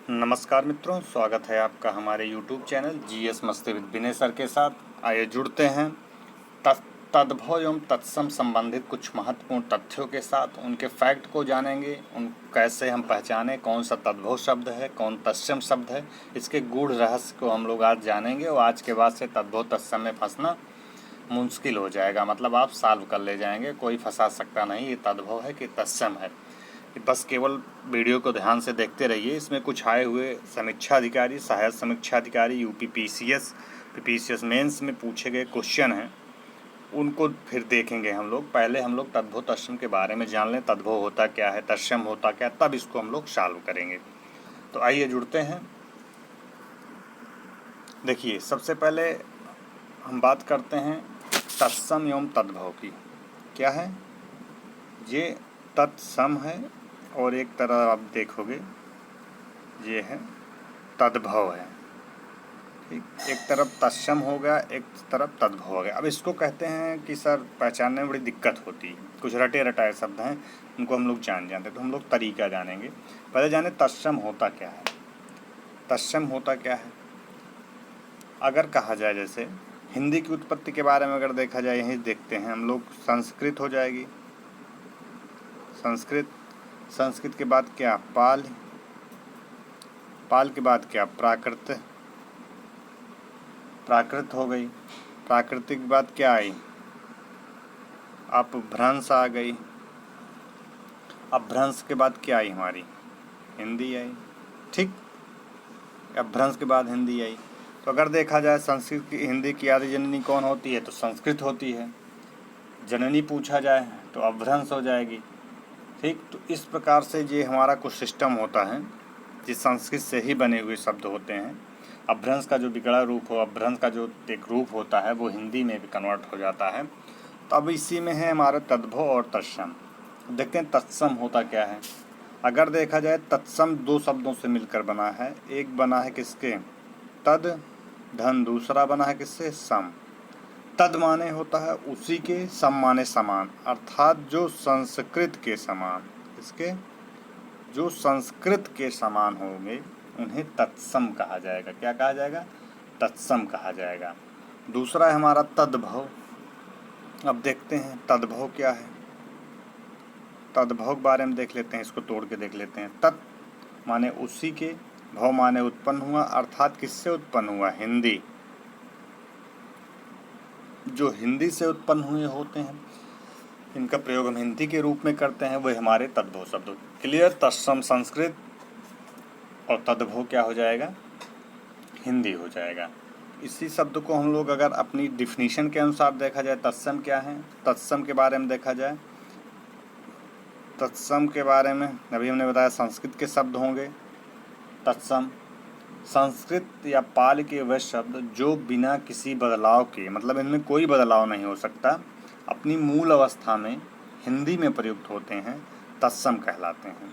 नमस्कार मित्रों, स्वागत है आपका हमारे YouTube चैनल जीएस मस्ती विद विनय सर के साथ। आइए जुड़ते हैं तद्भव एवं तत्सम संबंधित कुछ महत्वपूर्ण तथ्यों के साथ। उनके फैक्ट को जानेंगे, उन कैसे हम पहचानें कौन सा तद्भव शब्द है, कौन तत्सम शब्द है। इसके गूढ़ रहस्य को हम लोग आज जानेंगे और आज के बाद से तद्भव तत्सम में फंसना मुश्किल हो जाएगा। मतलब आप सॉल्व कर ले जाएंगे, कोई फंसा सकता नहीं ये तद्भव है कि तत्सम है। बस केवल वीडियो को ध्यान से देखते रहिए। इसमें कुछ आए हुए समीक्षा अधिकारी, सहायक समीक्षा अधिकारी, यूपी पीसीएस मेंस में पूछे गए क्वेश्चन हैं, उनको फिर देखेंगे हम लोग। पहले हम लोग तद्भव तत्सम के बारे में जान लें, तद्भव होता क्या है, तत्सम होता क्या, तब इसको हम लोग सॉल्व करेंगे। तो आइए जुड़ते हैं। देखिए, सबसे पहले हम बात करते हैं तत्सम एवं तद्भव की। क्या है ये? तत्सम है और एक तरह आप देखोगे ये है तद्भव है। ठीक, एक तरफ तत्सम हो गया, एक तरफ तद्भव हो गया। अब इसको कहते हैं कि सर पहचानने में बड़ी दिक्कत होती है, कुछ रटे रटाए शब्द हैं, उनको हम लोग जानते। तो हम लोग तरीका जानेंगे। पहले जाने तत्सम होता क्या है। तत्सम होता क्या है? अगर कहा जाए, जैसे हिंदी की उत्पत्ति के बारे में अगर देखा जाए, यहीं देखते हैं हम लोग, संस्कृत हो जाएगी। संस्कृत के बाद क्या? पाल के बाद क्या? प्राकृत हो गई। प्राकृतिक के बाद क्या आई? अपभ्रंश आ गई। अपभ्रंश के बाद क्या आई? हमारी हिंदी आई। ठीक, अपभ्रंश के बाद हिंदी आई। तो अगर देखा जाए संस्कृत की हिंदी की आदि जननी कौन होती है? तो संस्कृत होती है। जननी पूछा जाए तो अपभ्रंश हो जाएगी। ठीक, तो इस प्रकार से ये हमारा कुछ सिस्टम होता है, जिस संस्कृत से ही बने हुए शब्द होते हैं। अपभ्रंश का जो बिगड़ा रूप हो, अपभ्रंश का जो एक रूप होता है, वो हिंदी में भी कन्वर्ट हो जाता है। तो अब इसी में है हमारा तद्भव और तत्सम। देखते हैं तत्सम होता क्या है। अगर देखा जाए, तत्सम दो शब्दों से मिलकर बना है। एक बना है किसके? तद धन, दूसरा बना है किससे? सम। तद माने होता है उसी के, सम माने समान, अर्थात जो संस्कृत के समान। इसके जो संस्कृत के समान होंगे उन्हें तत्सम कहा जाएगा। क्या कहा जाएगा? तत्सम कहा जाएगा। दूसरा है हमारा तद्भव। अब देखते हैं तद्भव क्या है। तद्भव के बारे में देख लेते हैं, इसको तोड़ के देख लेते हैं। तत् माने उसी के, भव माने उत्पन्न हुआ, अर्थात किससे उत्पन्न हुआ? हिंदी। जो हिंदी से उत्पन्न हुए होते हैं, इनका प्रयोग हम हिंदी के रूप में करते हैं, वह हमारे तद्भव शब्द। क्लियर? तत्सम संस्कृत और तद्भव क्या हो जाएगा? हिंदी हो जाएगा। इसी शब्द को हम लोग अगर अपनी डिफिनीशन के अनुसार देखा जाए, तत्सम क्या है, तत्सम के बारे में देखा जाए, तत्सम के बारे में अभी हमने बताया संस्कृत के शब्द होंगे। तत्सम संस्कृत या पाल के वह शब्द जो बिना किसी बदलाव के, मतलब इनमें कोई बदलाव नहीं हो सकता, अपनी मूल अवस्था में हिंदी में प्रयुक्त होते हैं, तत्सम कहलाते हैं।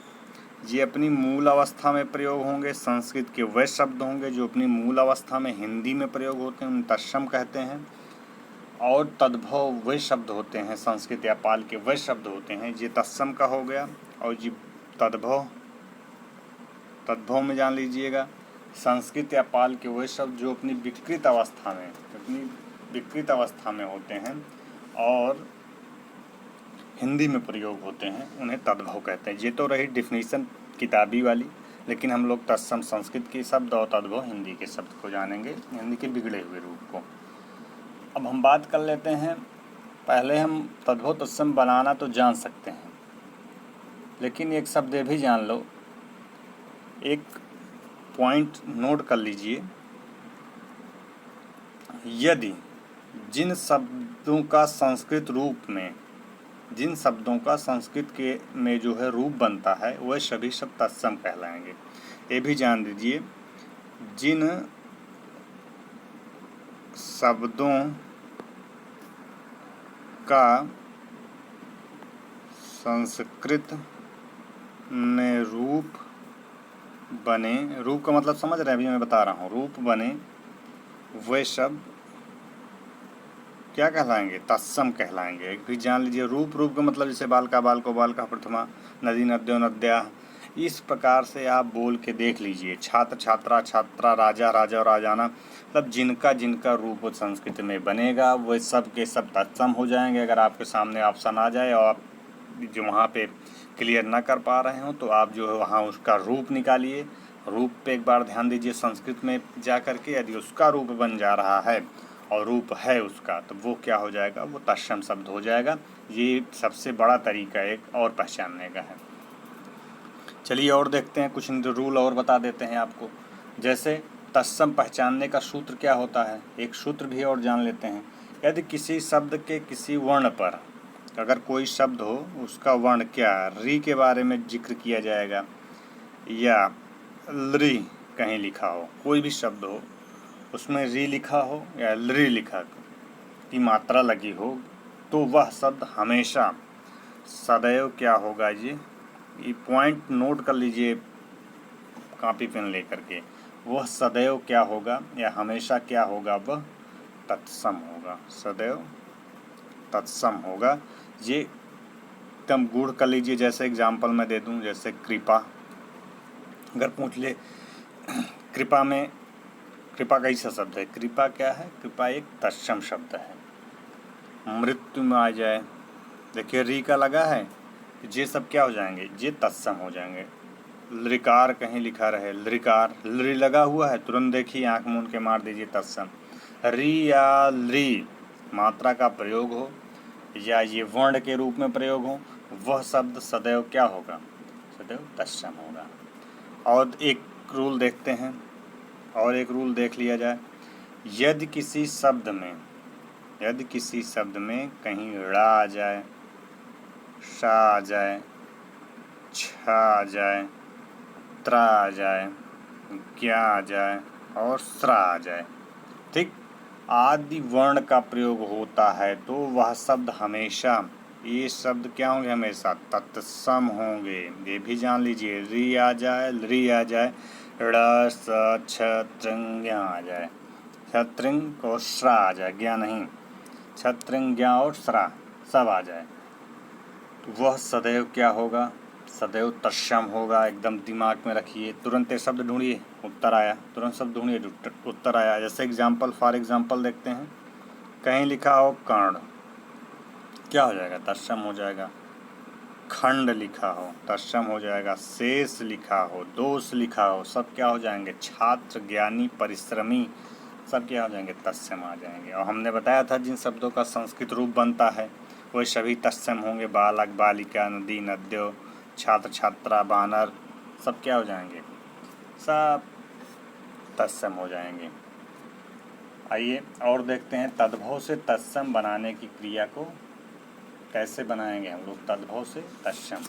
ये अपनी मूल अवस्था में प्रयोग होंगे। संस्कृत के वह शब्द होंगे जो अपनी मूल अवस्था में हिंदी में प्रयोग होते हैं, उन्हें तत्सम कहते हैं। और तद्भव वह शब्द होते हैं, संस्कृत या पाल के वह शब्द होते हैं, ये तत्सम का हो गया। और ये तद्भव में जान लीजिएगा, संस्कृत या पाल के वह शब्द जो अपनी विकृत अवस्था में होते हैं और हिंदी में प्रयोग होते हैं, उन्हें तद्भव कहते हैं। ये तो रही डिफिनीशन किताबी वाली, लेकिन हम लोग तत्सम संस्कृत के शब्द और तद्भव हिंदी के शब्द को जानेंगे, हिंदी के बिगड़े हुए रूप को। अब हम बात कर लेते हैं, पहले हम तद्भव तत्सम बनाना तो जान सकते हैं, लेकिन एक शब्द भी जान लो, एक पॉइंट नोट कर लीजिए। यदि जिन शब्दों का संस्कृत के में जो है रूप बनता है, वह सभी शब्द तत्सम कहलाएंगे। ये भी जान दीजिए, जिन शब्दों का संस्कृत में रूप बने, रूप का मतलब समझ रहे हैं, अभी मैं बता रहा हूँ, रूप बने वे शब्द क्या कहलाएंगे? तत्सम कहलाएंगे। एक भी जान लीजिए, रूप का मतलब जैसे बाल का प्रथमा, नदी नद्यो नद्या, इस प्रकार से आप बोल के देख लीजिए। छात्र छात्रा छात्रा राजा राजा और राजाना, मतलब जिनका जिनका रूप संस्कृत में बनेगा वह सब के सब तत्सम हो जाएंगे। अगर आपके सामने ऑप्शन आ जाए और आप जो वहाँ पे क्लियर ना कर पा रहे हो तो आप जो है वहाँ उसका रूप निकालिए। रूप पे एक बार ध्यान दीजिए संस्कृत में जा कर के, यदि उसका रूप बन जा रहा है और रूप है उसका तो वो क्या हो जाएगा, वो तत्सम शब्द हो जाएगा। ये सबसे बड़ा तरीका एक और पहचानने का है। चलिए और देखते हैं, कुछ रूल और बता देते हैं आपको। जैसे तत्सम पहचानने का सूत्र क्या होता है, एक सूत्र भी और जान लेते हैं। यदि किसी शब्द के किसी वर्ण पर, अगर कोई शब्द हो उसका वर्ण क्या री के बारे में जिक्र किया जाएगा या लरी कहीं लिखा हो, कोई भी शब्द हो उसमें री लिखा हो या लरी लिखा की मात्रा लगी हो, तो वह शब्द हमेशा सदैव क्या होगा जी, ये पॉइंट नोट कर लीजिए कॉपी पेन लेकर के। वह सदैव क्या होगा या हमेशा क्या होगा, वह तत्सम होगा, सदैव तत्सम होगा। ये एकदम गूढ़ कर लीजिए। जैसे एग्जांपल मैं दे दूं, जैसे कृपा, अगर पूछ ले कृपा में, कृपा कैसा शब्द है, कृपा क्या है, कृपा एक तत्सम शब्द है। मृत्यु में आ जाए, देखिए री का लगा है, ये सब क्या हो जाएंगे, ये तत्सम हो जाएंगे। लृकार कहीं लिखा रहे, लृकार लृ लगा हुआ है, तुरंत देखिए आंख मूंद के मार दीजिए तत्सम। री या लृ मात्रा का प्रयोग हो या ये वर्ण के रूप में प्रयोग हो, वह शब्द सदैव क्या होगा, सदैव तत्सम होगा। और एक रूल देखते हैं, और एक रूल देख लिया जाए। यदि किसी शब्द में, यदि किसी शब्द में कहीं ड़ा आ जाए, शा आ जाए, छा आ जाए, त्रा आ जाए, क्या आ जाए और स्रा आ जाए, ठीक, आदि वर्ण का प्रयोग होता है तो वह शब्द हमेशा, ये शब्द क्या होंगे, हमेशा तत्सम होंगे। ये भी जान लीजिए, री आ जाए, लरी आ जाए, ड़ स छ त्रिंग ज्ञा आ जाए, छत्रिंग और स्रा आ जाए, ज्ञा नहीं, छत्रिंग ज्ञा और स्रा सब आ जाए, तो वह सदैव क्या होगा, सदैव तत्सम होगा। एकदम दिमाग में रखिए, तुरंत ये शब्द ढूंढिए, उत्तर आया, तुरंत शब्द ढूंढिए, उत्तर आया। जैसे एग्जाम्पल, फॉर एग्जाम्पल देखते हैं, कहीं लिखा हो कर्ण, क्या हो जाएगा, तत्सम हो जाएगा। खंड लिखा हो तत्सम हो जाएगा। शेष लिखा हो, दोष लिखा हो, सब क्या हो जाएंगे, छात्र, ज्ञानी, परिश्रमी, सब क्या हो जाएंगे, तत्सम आ जाएंगे। और हमने बताया था जिन शब्दों का संस्कृत रूप बनता है वही सभी तत्सम होंगे। बालक, बालिका, नदी, नद्यो, छात्र, छात्रा, बानर, सब क्या हो जाएंगे, सब तत्सम हो जाएंगे। आइए और देखते हैं तद्भव से तत्सम बनाने की क्रिया को कैसे बनाएंगे हम लोग। तद्भव से तत्सम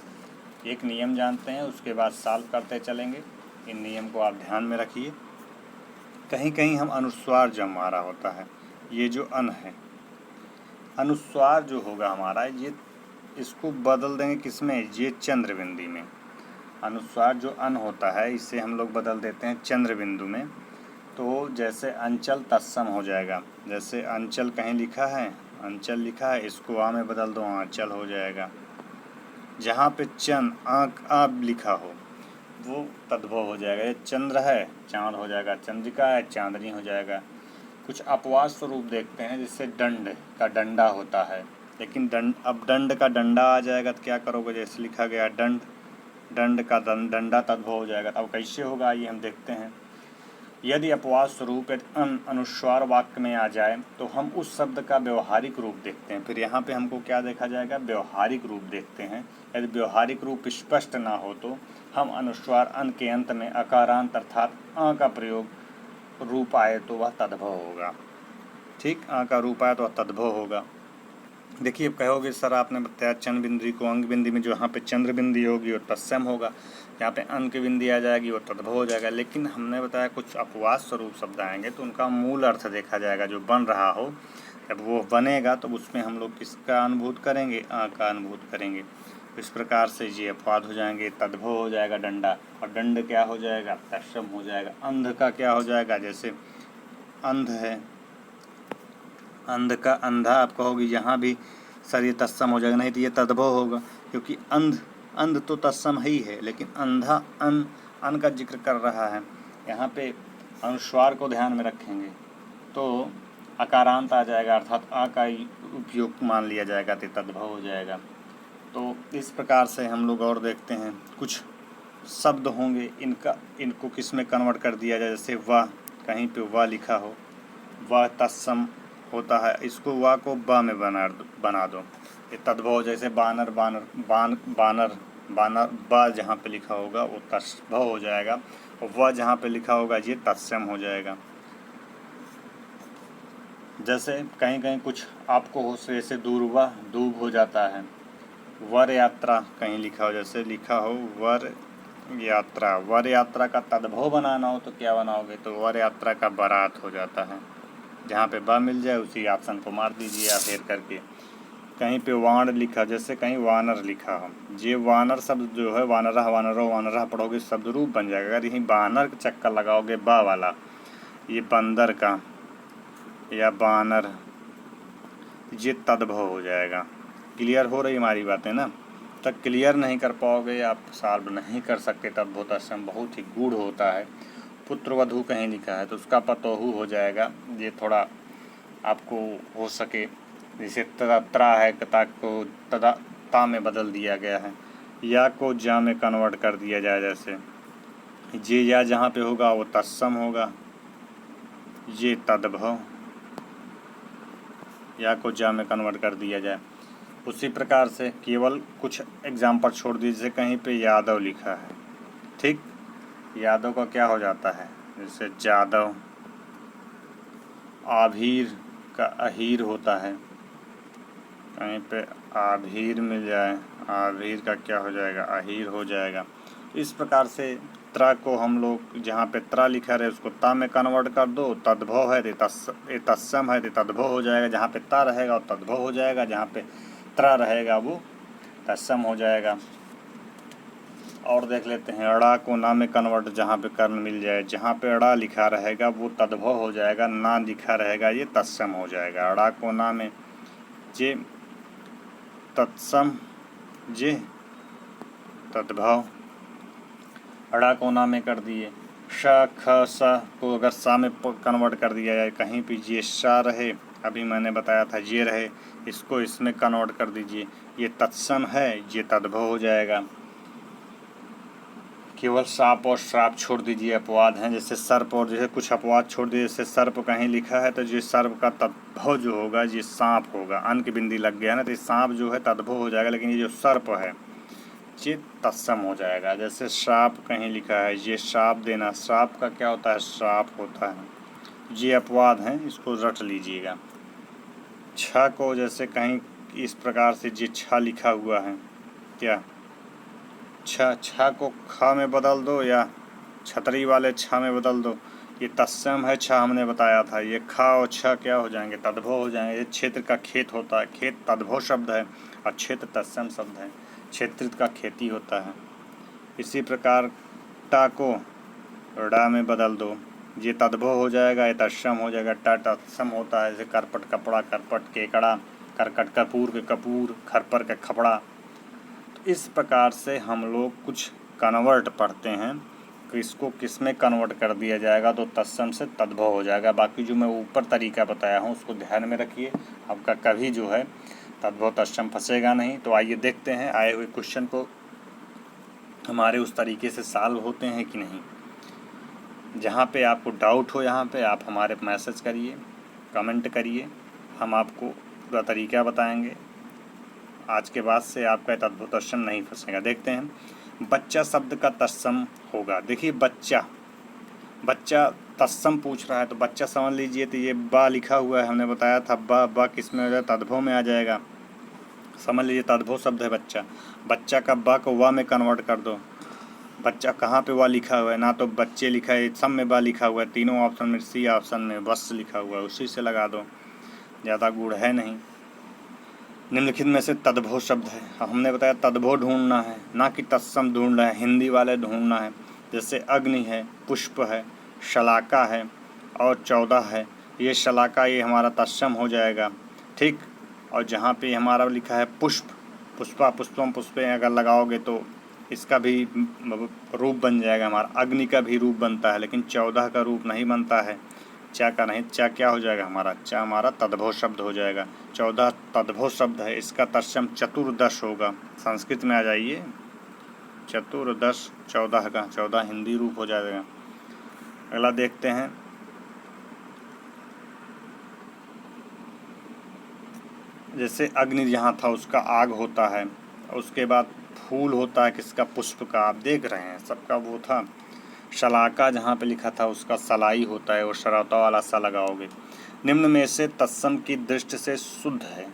एक नियम जानते हैं, उसके बाद सॉल्व करते चलेंगे। इन नियम को आप ध्यान में रखिए। कहीं कहीं हम अनुस्वार जब हमारा होता है, ये जो अन है, अनुस्वार जो होगा हमारा, ये इसको बदल देंगे किसमें, ये चंद्र बिंदी में। अनुस्वार जो अन होता है इसे हम लोग बदल देते हैं चंद्र बिंदु में। तो जैसे अंचल तत्सम हो जाएगा, जैसे अंचल कहीं लिखा है, अंचल लिखा है, इसको आ में बदल दो, आंचल हो जाएगा। जहाँ पे चंद आँख आप लिखा हो वो तद्भव हो जाएगा। ये चंद्र है, चांद हो जाएगा, चंद्रिका है, चांदनी हो जाएगा। कुछ अपवाद स्वरूप देखते हैं, जिससे दंड का डंडा होता है, लेकिन अब दंड का डंडा आ जाएगा तो क्या करोगे, जैसे लिखा गया दंड, दंड का डंडा तद्भव हो जाएगा। अब कैसे होगा आइए हम देखते हैं। यदि अपवाद स्वरूप अनुस्वार वाक्य में आ जाए तो हम उस शब्द का व्यवहारिक रूप देखते हैं। फिर यहाँ पे हमको क्या देखा जाएगा, व्यवहारिक रूप देखते हैं। यदि व्यवहारिक रूप स्पष्ट ना हो तो हम अनुस्वार अन के अंत में अकारांत अर्थात अ का प्रयोग रूप आए तो वह तद्भव होगा। ठीक, अ का रूप आए तो वह तद्भव होगा। देखिए, अब कहोगे सर आपने बताया चंद्र बिंदी को अंग बिंदी में, जो यहाँ पे चंद्र बिंदी होगी वो तत्सम होगा, यहाँ पे अंक की बिंदी आ जाएगी वो तद्भव हो जाएगा। लेकिन हमने बताया कुछ अपवाद स्वरूप शब्द आएंगे तो उनका मूल अर्थ देखा जाएगा, जो बन रहा हो जब वो बनेगा तो उसमें हम लोग किसका अनुभूत करेंगे, आ का अनुभूत करेंगे। इस प्रकार से ये अपवाद हो जाएंगे, तद्भव हो जाएगा डंडा, और दंड क्या हो जाएगा, तत्सम हो जाएगा। अंध का क्या हो जाएगा, जैसे अंध है, अंध का अंधा आप कहोगे, यहाँ भी सर ये तत्सम हो जाएगा, नहीं तो ये तद्भव होगा, क्योंकि अंध अंध तो तत्सम ही है, लेकिन अंधा अन का जिक्र कर रहा है। यहाँ पे अनुस्वार को ध्यान में रखेंगे तो अकारांत आ जाएगा, अर्थात आ का उपयोग मान लिया जाएगा तो तद्भव हो जाएगा। तो इस प्रकार से हम लोग और देखते हैं कुछ शब्द होंगे, इनको किस में कन्वर्ट कर दिया जाए। जैसे वाह, कहीं पे वाह लिखा हो, वाह तत्सम होता है, इसको वाह को बा में बना दो, ये तद्भव हो। जैसे बानर बानर बा जहाँ पे लिखा होगा वो तद्भव हो जाएगा, और वह जहाँ पे लिखा होगा ये तत्सम हो जाएगा। जैसे कहीं कहीं कुछ आपको हो, जैसे दूरवा दूब हो जाता है। वर यात्रा कहीं लिखा हो, जैसे लिखा हो वर यात्रा, वर यात्रा का तद्भव बनाना हो तो क्या बनाओगे, तो वर यात्रा का बारात हो जाता है। जहाँ पे बा मिल जाए उसी ऑप्शन को मार दीजिए या फेर करके। कहीं पे वाण लिखा, जैसे कहीं वानर लिखा हो, ये वानर शब्द जो है वानरह वानरो वानरह पढ़ोगे शब्द रूप बन जाएगा। अगर यहीं बानर का चक्कर लगाओगे बा वाला, ये बंदर का या बानर, ये तद्भव हो जाएगा। क्लियर हो रही हमारी बातें ना? तक क्लियर नहीं कर पाओगे, आप सॉल्व नहीं कर सकते, तद्भव तत्सम बहुत ही गूढ़ होता है। पुत्रवधू कहीं लिखा है तो उसका पतोहू हो जाएगा। ये थोड़ा आपको हो सके, जैसे त्रा है, ता को तदा ता में बदल दिया गया है, या को जा में कन्वर्ट कर दिया जाए। जैसे जे या जहाँ पे होगा वो तत्सम होगा, ये तद्भव, या को जा में कन्वर्ट कर दिया जाए। उसी प्रकार से केवल कुछ एग्जाम्पल छोड़ दीजिए। कहीं पे यादव लिखा है, ठीक, यादव का क्या हो जाता है, जैसे जादव। आभीर का अहीर होता है, कहीं पे आभीर मिल जाए, आभीर का क्या हो जाएगा, अहीर हो जाएगा। इस प्रकार से त्रा को हम लोग जहाँ पे त्रा लिखा रहे उसको ता में कन्वर्ट कर दो, तद्भव है ये तत्सम है तो तद्भव हो जाएगा। जहाँ पे ता रहेगा वो तद्भव हो जाएगा, जहाँ पे त्रा रहेगा वो तत्सम हो जाएगा। और देख लेते हैं, अड़ा को ना में कन्वर्ट जहाँ पे कर्ण मिल जाए, जहाँ पे अड़ा लिखा रहेगा वो तद्भव हो जाएगा, ना लिखा रहेगा ये तत्सम हो जाएगा। अड़ा को ना में जे तत्सम, जे तद्भव, अड़ा को ना में कर दिए। श ख स को अगर सा में कन्वर्ट कर दिया जाए, कहीं पे ये सा रहे, अभी मैंने बताया था ये रहे, इसको इसमें कन्वर्ट कर दीजिए, ये तत्सम है, ये तद्भव हो जाएगा। केवल साप और श्राप छोड़ दीजिए, अपवाद हैं, जैसे सर्प, और जैसे कुछ अपवाद छोड़ दीजिए। जैसे सर्प कहीं लिखा है तो ये सर्प का तद्भव जो होगा ये सांप होगा। अन की बिंदी लग गया ना तो ये सांप जो है तद्भव हो जाएगा, लेकिन ये जो सर्प है ये तत्सम हो जाएगा। जैसे श्राप कहीं लिखा है, ये श्राप देना, श्राप का क्या होता है, श्राप होता है। ये अपवाद हैं, इसको रट लीजिएगा। छ को जैसे कहीं इस प्रकार से ये छ लिखा हुआ है, क्या छ को ख में बदल दो या छतरी वाले छ में बदल दो, ये तत्सम है, छ हमने बताया था। ये ख और छ क्या हो जाएंगे, तद्भव हो जाएंगे। ये क्षेत्र का खेत होता है, खेत तद्भव शब्द है और क्षेत्र तत्सम शब्द है, क्षेत्रित का खेती होता है। इसी प्रकार टा को ड़ा में बदल दो, ये तद्भव हो जाएगा, ये तत्सम हो जाएगा। टा तत्सम होता है, जैसे करपट कपड़ा, करपट केकड़ा, करकट कपूर के कपूर, खरपर का खपड़ा। तो इस प्रकार से हम लोग कुछ कन्वर्ट पढ़ते हैं कि इसको किस में कन्वर्ट कर दिया जाएगा तो तत्सम से तद्भव हो जाएगा। बाकी जो मैं ऊपर तरीका बताया हूँ उसको ध्यान में रखिए, आपका कभी जो है तद्भव तत्सम फंसेगा नहीं। तो आइए देखते हैं आए हुए क्वेश्चन को हमारे उस तरीके से सॉल्व होते हैं कि नहीं। जहाँ पे आपको डाउट हो यहाँ पे आप हमारे मैसेज करिए, कमेंट करिए, हम आपको पूरा तरीका बताएंगे। आज के बाद से आपका तद्भव तत्सम नहीं फंसेगा। देखते हैं, बच्चा शब्द का तत्सम होगा। देखिए बच्चा तत्सम पूछ रहा है तो बच्चा समझ लीजिए, तो ये बा लिखा हुआ है, हमने बताया था बा किस में हो जाए, तद्भव में आ जाएगा। समझ लीजिए तद्भव शब्द है बच्चा। बच्चा का बा को वा में कन्वर्ट कर दो। बच्चा कहाँ पे वा लिखा हुआ है, ना तो बच्चे लिखा है, सब में बा लिखा हुआ है, तीनों ऑप्शन में, सी ऑप्शन में बस लिखा हुआ है, उसी से लगा दो, ज़्यादा गुड़ है नहीं। निम्नलिखित में से तद्भव शब्द है, हमने बताया तद्भव ढूंढना है, ना कि तत्सम ढूंढना है, हिंदी वाले ढूंढना है। जैसे अग्नि है, पुष्प है, शलाका है और 14 है। ये शलाका ये हमारा तत्सम हो जाएगा, ठीक। और जहाँ पे हमारा लिखा है पुष्प, पुष्पा पुष्पम पुष्पे अगर लगाओगे तो इसका भी रूप बन जाएगा हमारा। अग्नि का भी रूप बनता है, लेकिन 14 का रूप नहीं बनता है। चा का नहीं, चा क्या हो जाएगा हमारा? चा हमारा तद्भव शब्द हो जाएगा। 14 तद्भव शब्द है, इसका तत्सम चतुर्दश होगा। संस्कृत में आ जाइए, चतुर्दश 14 का 14 हिंदी रूप हो जाएगा। अगला देखते हैं, जैसे अग्नि जहाँ था उसका आग होता है, उसके बाद फूल होता है किसका? पुष्प का। आप देख रहे हैं सबका वो था। शलाका जहाँ पे लिखा था उसका सलाई होता है, और शराता वाला सा लगाओगे। निम्न में से तत्सम की दृष्टि से शुद्ध है।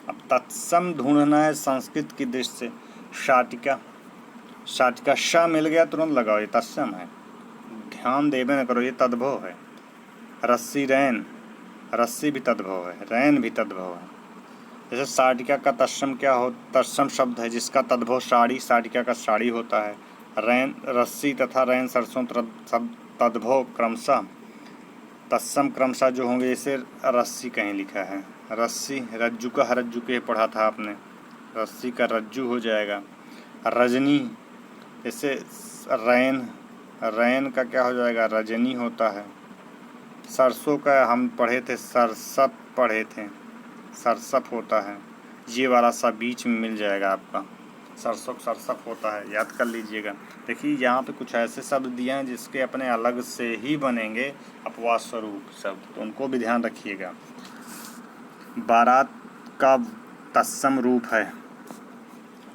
अब तत्सम ढूंढना है संस्कृत की दृष्टि से। शाटिका, शाटिका श मिल गया तुरंत लगाओ, ये तत्सम है। ध्यान देवे न करो, ये तद्भव है। रस्सी रैन, रस्सी भी तद्भव है, रैन भी तद्भव है। जैसे साटिका का तत्सम क्या हो? तत्सम शब्द है जिसका तद्भव साड़ी, साटिका का साड़ी होता है। रैन रस्सी तथा रैन सरसों सब तद्भव क्रमशः तत्सम क्रमशः जो होंगे। जैसे रस्सी कहीं लिखा है, रस्सी रज्जु का रज्जु के पढ़ा था आपने, रस्सी का रज्जु हो जाएगा। रजनी, जैसे रैन, रैन का क्या हो जाएगा? रजनी होता है। सरसों का हम पढ़े थे, सरसप पढ़े थे, सरसप होता है। ये वाला सा बीच में मिल जाएगा आपका, सरसों सरसप होता है, याद कर लीजिएगा। देखिए यहाँ पे कुछ ऐसे शब्द दिए हैं जिसके अपने अलग से ही बनेंगे अपवाद स्वरूप शब्द, तो उनको भी ध्यान रखिएगा। बारात का तत्सम रूप है,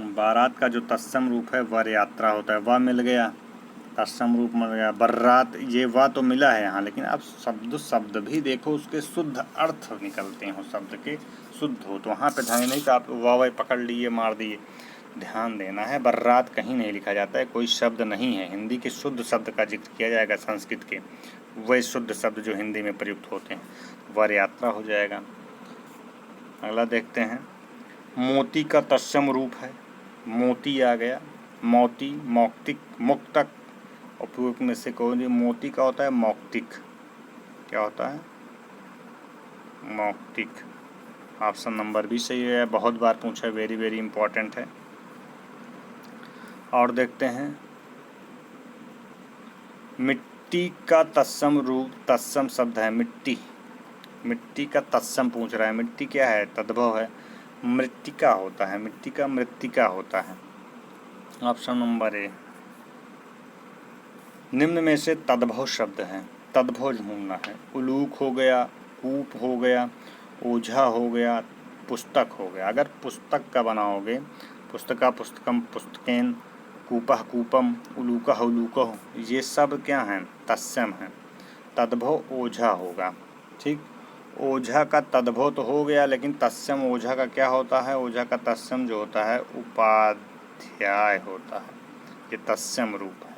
बारात का जो तत्सम रूप है वर यात्रा होता है। वह मिल गया, तत्सम रूप मिल गया। बर्रात, ये वह तो मिला है यहाँ, लेकिन आप शब्द भी देखो, उसके शुद्ध अर्थ निकलते हो, शब्द के शुद्ध हो, तो वहाँ पे ध्यान नहीं कि आप वाह पकड़ लिए मार दिए। ध्यान देना है, बर्रात कहीं नहीं लिखा जाता है, कोई शब्द नहीं है। हिंदी के शुद्ध शब्द का जिक्र किया जाएगा, संस्कृत के वही शुद्ध शब्द जो हिंदी में प्रयुक्त होते हैं। वर यात्रा हो जाएगा। अगला देखते हैं, मोती का तत्सम रूप है। मोती आ गया, मोती, मौक्तिक, मुक्तक। उपयोग में से कोई मोती का होता है मौक्तिक। क्या होता है? मौक्तिक। ऑप्शन नंबर भी सही है, बहुत बार पूछा है, वेरी वेरी इंपॉर्टेंट है। और देखते हैं, मिट्टी का तत्सम रूप, तत्सम शब्द है मिट्टी, मिट्टी का तत्सम पूछ रहा है। मिट्टी क्या है? तद्भव है, मृत्तिका होता है, मिट्टी का मृत्तिका होता है। Option number A. निम्न में से तद्भव शब्द हैं, तद्भव ढूंढना है। उलूक हो गया, कूप हो गया, ओझा हो गया, पुस्तक हो गया। अगर पुस्तक का बनाओगे, पुस्तका पुस्तकम पुस्तकेन, कूपह कूपम, उलूकह उलूकह, ये सब क्या हैं? तत्सम हैं। तद्भव ओझा होगा, ठीक। ओझा का तद्भव तो हो गया, लेकिन तत्सम ओझा का क्या होता है? ओझा का तत्सम जो होता है उपाध्याय होता है, ये तत्सम रूप है।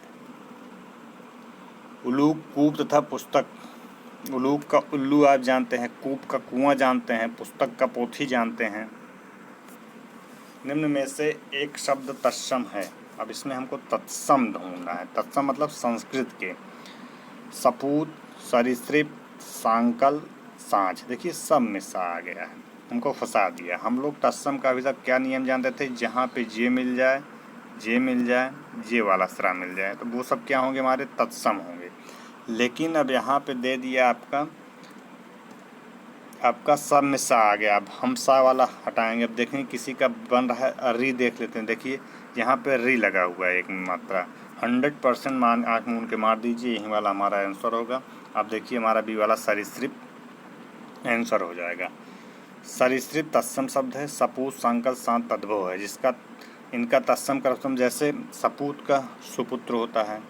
उलूक, कूप तथा पुस्तक। उलूक का उल्लू आप जानते हैं, कूप का कुआं जानते हैं, पुस्तक का पोथी जानते हैं। निम्न में से एक शब्द तत्सम है। अब इसमें हमको तत्सम ढूंढना है। तत्सम मतलब संस्कृत के सपूत, सरीसृप, सांकल, सांझ। देखिए सब में सा आ गया है, हमको फंसा दिया। हम लोग तत्सम का अभी तक क्या नियम जानते थे? जहाँ पे जे मिल जाए, जे मिल जाए, जे वाला सरा मिल जाए, तो वो सब क्या होंगे? हमारे तत्सम होंगे। लेकिन अब यहाँ पे दे दिया आपका सब में सा आ गया। अब हम सा वाला हटाएंगे। अब देखेंगे किसी का बन रहा है री, देख लेते हैं। देखिए यहाँ पे री लगा हुआ है एक मात्रा। 100% मान आँख मूंद के मार दीजिए, यही वाला हमारा आंसर होगा। अब देखिए हमारा बी वाला सरीसृप आंसर हो जाएगा। सरीसृप तत्सम शब्द है। सपूत, सांकल, सांत तद्भव है, जिसका इनका तत्सम करसम, जैसे सपूत का सुपुत्र होता है,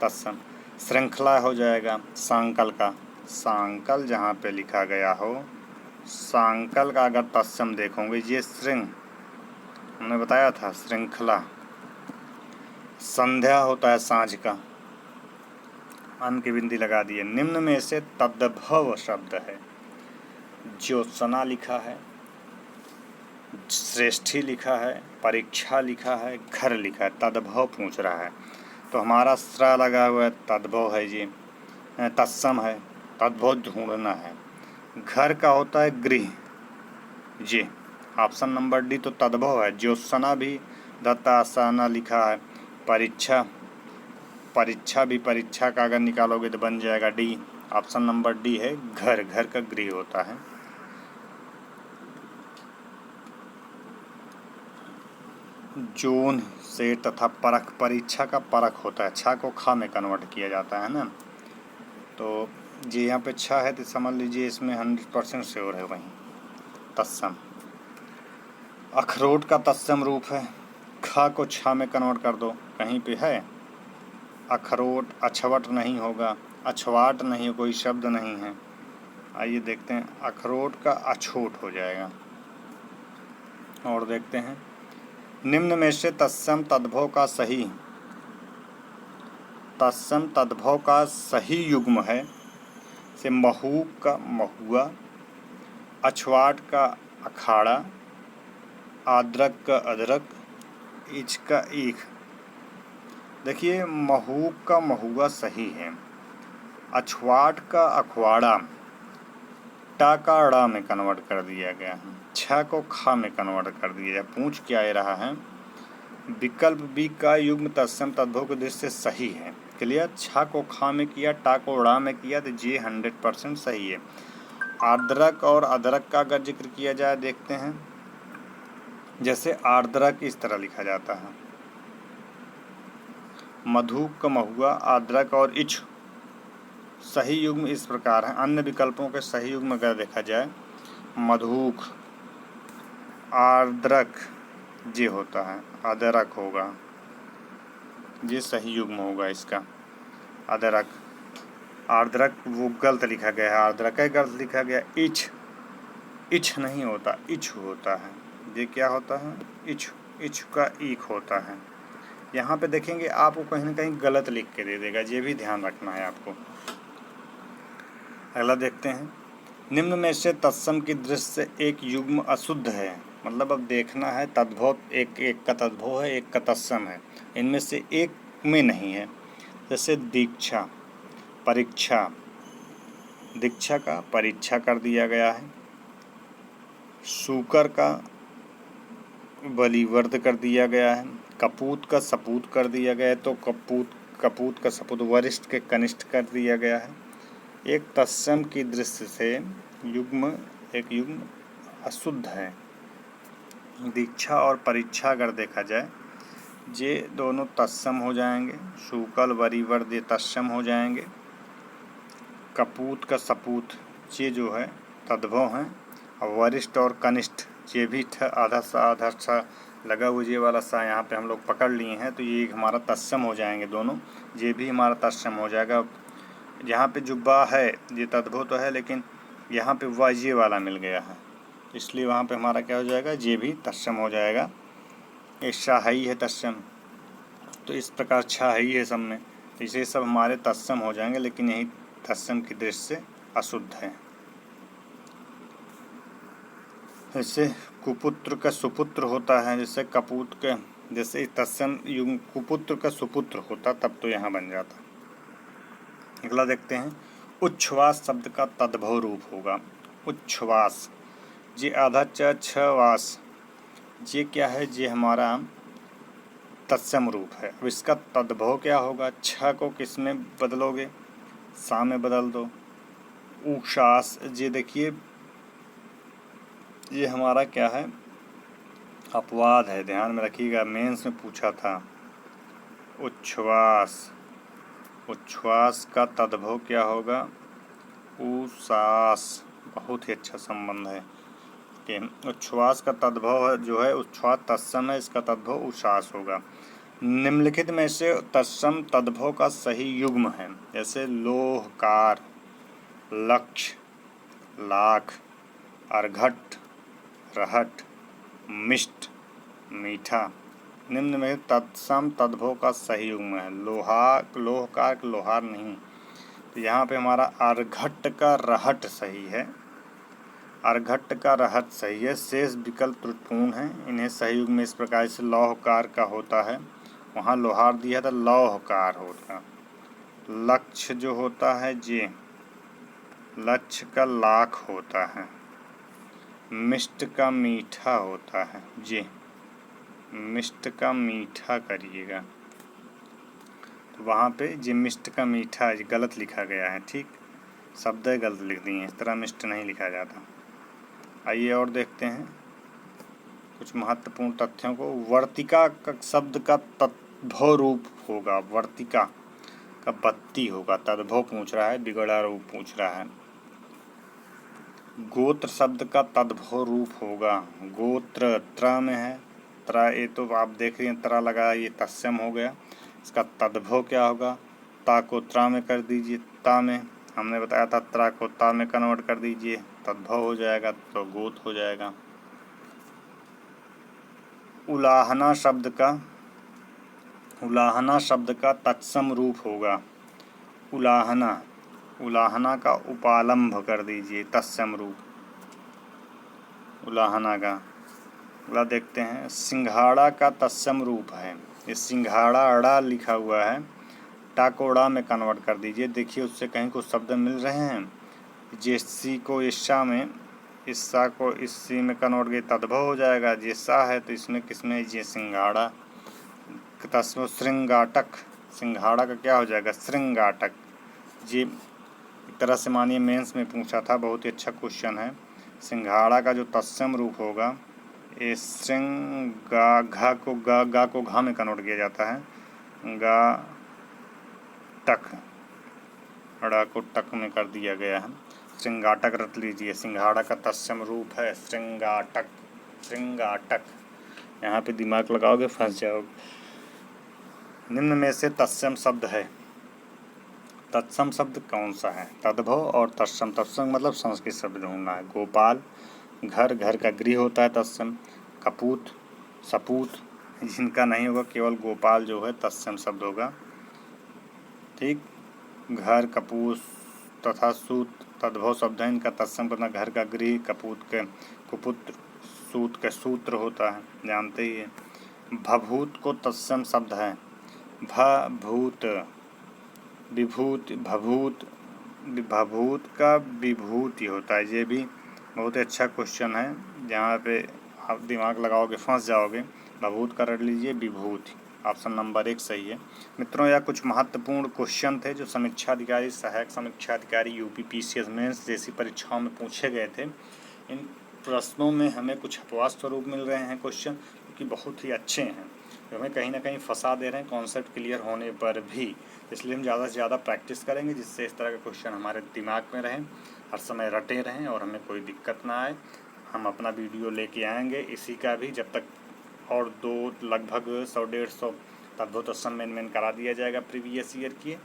तत्सम। श्रृंखला हो जाएगा सांकल का, सांकल जहाँ पे लिखा गया हो, सांकल का अगर तत्सम देखोगे, ये श्रृंग हमने बताया था, श्रृंखला। संध्या होता है सांझ का, अन की बिंदी लगा दिए। निम्न में से तद्भव शब्द है। ज्योत्सना लिखा है, श्रेष्ठी लिखा है, परीक्षा लिखा है, घर लिखा है। तद्भव पूछ रहा है, तो हमारा स्रा लगा हुआ है, तद्भव है जी, तत्सम है, तद्भव ढूंढना है। घर का होता है गृह जी, ऑप्शन नंबर डी तो तद्भव है। ज्योत्सना भी दत्तासना लिखा है। परीक्षा, परीक्षा भी परीक्षा का अगर निकालोगे तो बन जाएगा डी। ऑप्शन नंबर डी है घर, घर का गृह होता है। जोन से तथा परख, परीक्षा का परख होता है। छा को खा में कन्वर्ट किया जाता है ना। तो ये यहाँ पे छा है तो समझ लीजिए इसमें 100% श्योर है वहीं तत्सम। अखरोट का तत्सम रूप है। खा को छा में कन्वर्ट कर दो, कहीं पे है अखरोट, अछवट नहीं होगा, अछवाट नहीं, कोई शब्द नहीं है। आइए देखते हैं, अखरोट का अछूट हो जाएगा। और देखते हैं, निम्न में से तत्सम तद्भव का सही, तत्सम तद्भव का सही युग्म है से महूक का महुआ, अछवाट का अखाड़ा, आद्रक का अदरक, ईच का ईख। देखिए महूक का महुआ सही है, अछवाट का अखवाड़ा टा का ड़ा में कन्वर्ट कर दिया गया है, छ को खा में कन्वर्ट कर दिया गया। पूछ क्या आ रहा है, विकल्प बी का युग्म तत्सम तद्भव के दृष्टि से सही है। क्लियर, छ को खा में किया, टा को ड़ा में किया तो ये 100% सही है। आर्द्रक और अदरक का अगर जिक्र किया जाए, देखते हैं, जैसे आर्द्रक इस तरह लिखा जाता है, मधुक का महुआ, आर्द्रक और इच्छ। सही युग्म इस प्रकार है। अन्य विकल्पों के सही युग्म अगर देखा जाए, मधुक, आर्द्रक ये होता है, अदरक होगा, ये सही युग्म होगा इसका, अदरक। आर्द्रक वो गलत लिखा गया है, आर्द्रक गलत लिखा गया। इच्छ, इच्छ नहीं होता, इच्छ होता है। ये क्या होता है, इच्छ, इच्छ का ईख होता है। यहाँ पे देखेंगे आपको कहीं ना कहीं गलत लिख के दे देगा, ये भी ध्यान रखना है आपको। अगला देखते हैं, निम्न में से तत्सम की दृष्टि से एक युग्म अशुद्ध है। मतलब अब देखना है तद्भव, एक एक का तद्भव है, एक का तत्सम है, इनमें से एक में नहीं है। जैसे दीक्षा, परीक्षा, दीक्षा का परीक्षा कर दिया गया है। सूकर का बलिवर्द कर दिया गया है। कपूत का सपूत कर दिया गया है, तो कपूत, कपूत का सपूत वरिष्ठ के कनिष्ठ कर दिया गया है। एक तत्सम की दृष्टि से युग्म, एक युग्म अशुद्ध है। दीक्षा और परीक्षा अगर देखा जाए, ये दोनों तत्सम हो जाएंगे। सूकल वरिवर्द ये तत्सम हो जाएंगे। कपूत का सपूत ये जो है तद्भव हैं। और वरिष्ठ और कनिष्ठ ये भी आधा सा लगा हुआ, ये वाला सा यहाँ पे हम लोग पकड़ लिए हैं, तो ये हमारा तत्सम हो जाएंगे दोनों। ये भी हमारा तत्सम हो जाएगा। यहाँ पे जो बा है ये तद्भव तो है, लेकिन यहाँ पे वा ये वाला मिल गया है, इसलिए वहाँ पे हमारा क्या हो जाएगा, ये भी तत्सम हो जाएगा। ये शाही है तत्सम, तो इस प्रकार छाही है सब में, तो इसे सब हमारे तत्सम हो जाएंगे, लेकिन यही तत्सम की दृष्टि से अशुद्ध है। जैसे कुपुत्र का सुपुत्र होता है, जैसे कपूत के, जैसे तत्सम युग्म कुपुत्र का सुपुत्र होता तब तो यहाँ बन जाता। अगला देखते हैं, उच्छ्वास शब्द का तद्भव रूप होगा। उच्छ्वास, ये आधा छ वास, ये क्या है, ये हमारा तत्सम रूप है। अब इसका तद्भव क्या होगा, छ को किस में बदलोगे, सा में बदल दो। उच्छ्वास, ये देखिए ये हमारा क्या है, अपवाद है, ध्यान में रखिएगा, मेंस में पूछा था। उच्छ्वास, उच्छ्वास का तद्भव क्या होगा, उसास। बहुत ही अच्छा संबंध है कि उच्छ्वास का तद्भव जो है, उच्छ्वास तत्सम है, इसका तद्भव उसास होगा। निम्नलिखित में से तत्सम तद्भव का सही युग्म है। जैसे लोहकार, लक्ष्य, लाख, अर्घट, रहट, मिष्ट, मीठा। निम्न में तत्सम तद्भव का सही युग्म है। लोहकार, लोहार नहीं, तो यहाँ पे हमारा अर्घट का रहट सही है, अर्घट का रहट सही है। शेष विकल्प त्रुटिपूर्ण हैं, इन्हें सही युग्म में इस प्रकार से लौहकार का होता है, वहाँ लोहार दिया था, लौहकार होता। लक्ष्य जो होता है, ये लक्ष्य का लाख होता है। मिष्ट का मीठा होता है। जी, मिष्ट का मीठा करिएगा, तो वहाँ पे जी मिष्ट का मीठा गलत लिखा गया है। ठीक, शब्द गलत लिख दिए हैं, इस तरह मिष्ट नहीं लिखा जाता। आइए और देखते हैं कुछ महत्वपूर्ण तथ्यों को। वर्तिका का शब्द का तद्भव रूप होगा, वर्तिका का बत्ती होगा, तद्भव पूछ रहा है, बिगड़ा रूप पूछ रहा है। गोत्र शब्द का तद्भव रूप होगा, गोत्र त्र में है, त्र, ये तो आप देख रहे हैं त्र लगा, ये तत्सम हो गया। इसका तद्भव क्या होगा, ता को त्र में कर दीजिए, ता में हमने बताया था त्र को ता में कन्वर्ट कर दीजिए, तद्भव हो जाएगा, तो गोत हो जाएगा। उलाहना शब्द का तत्सम रूप होगा, उलाहना, उलाहना का उपालंभ कर दीजिए, तत्सम रूप उलाहना का। अगला देखते हैं, सिंघाड़ा का तत्सम रूप है, ये सिंघाड़ा अड़ा लिखा हुआ है, टाकोड़ा में कन्वर्ट कर दीजिए। देखिए उससे कहीं कुछ शब्द मिल रहे हैं, जेसी को ईशा में, ईसा को इसी में कन्वर्ट किया, तद्भव हो जाएगा। जेसा है तो इसमें किसमें, ये सिंघाड़ा, तस्म श्रृंगाटक, सिंघाड़ा का क्या हो जाएगा, श्रृंगाटक। जी एक तरह से मानिए मेंस में पूछा था, बहुत ही अच्छा क्वेश्चन है। सिंघाड़ा का जो तत्सम रूप होगा, ये श्रृंगा, घा को गा को घा में कन्वर्ट किया जाता है, गा टक, अड़ा को टक में कर दिया गया है, श्रृंगाटक रट लीजिए। सिंघाड़ा का तत्सम रूप है श्रृंगाटक, श्रृंगाटक। यहाँ पे दिमाग लगाओगे फंस जाओगे। निम्न में से तत्सम शब्द है, तत्सम शब्द कौन सा है, तद्भव और तत्सम। तत्सम मतलब संस्कृत शब्द ढूंढना है। गोपाल, घर, घर का गृह होता है तत्सम। कपूत, सपूत, जिनका नहीं होगा, केवल गोपाल जो है तत्सम शब्द होगा। ठीक, घर, कपूत तथा सूत तद्भव शब्द है, इनका तत्सम करना। घर का गृह, कपूत के कुपुत्र, सूत के सूत्र होता है, जानते ही है। भभूत को तत्सम शब्द है, भभूत, विभूत, भभूत, भभूत का विभूति होता है। ये भी बहुत अच्छा क्वेश्चन है, जहाँ पे आप दिमाग लगाओगे फंस जाओगे। भभूत का रट लीजिए, विभूति। ऑप्शन नंबर 1 सही है। मित्रों, यह कुछ महत्वपूर्ण क्वेश्चन थे जो समीक्षा अधिकारी, सहायक समीक्षा अधिकारी, यूपी पीसीएस मेंस जैसी परीक्षाओं में पूछे गए थे। इन प्रश्नों में हमें कुछ अपवाद स्वरूप मिल रहे हैं क्वेश्चन, क्योंकि बहुत ही अच्छे हैं, जो हमें कहीं ना कहीं फंसा दे रहे हैं कॉन्सेप्ट क्लियर होने पर भी। इसलिए हम ज़्यादा से ज़्यादा प्रैक्टिस करेंगे, जिससे इस तरह के क्वेश्चन हमारे दिमाग में रहें, हर समय रटे रहें और हमें कोई दिक्कत ना आए। हम अपना वीडियो लेके आएंगे इसी का भी, जब तक और 2 लगभग 100-150 तद्भव तत्सम मेन करा दिया जाएगा प्रीवियस ईयर की।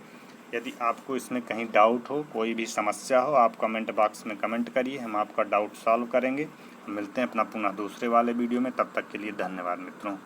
यदि आपको इसमें कहीं डाउट हो, कोई भी समस्या हो, आप कमेंट बॉक्स में कमेंट करिए, हम आपका डाउट सॉल्व करेंगे। हम मिलते हैं अपना पुनः दूसरे वाले वीडियो में, तब तक के लिए धन्यवाद मित्रों।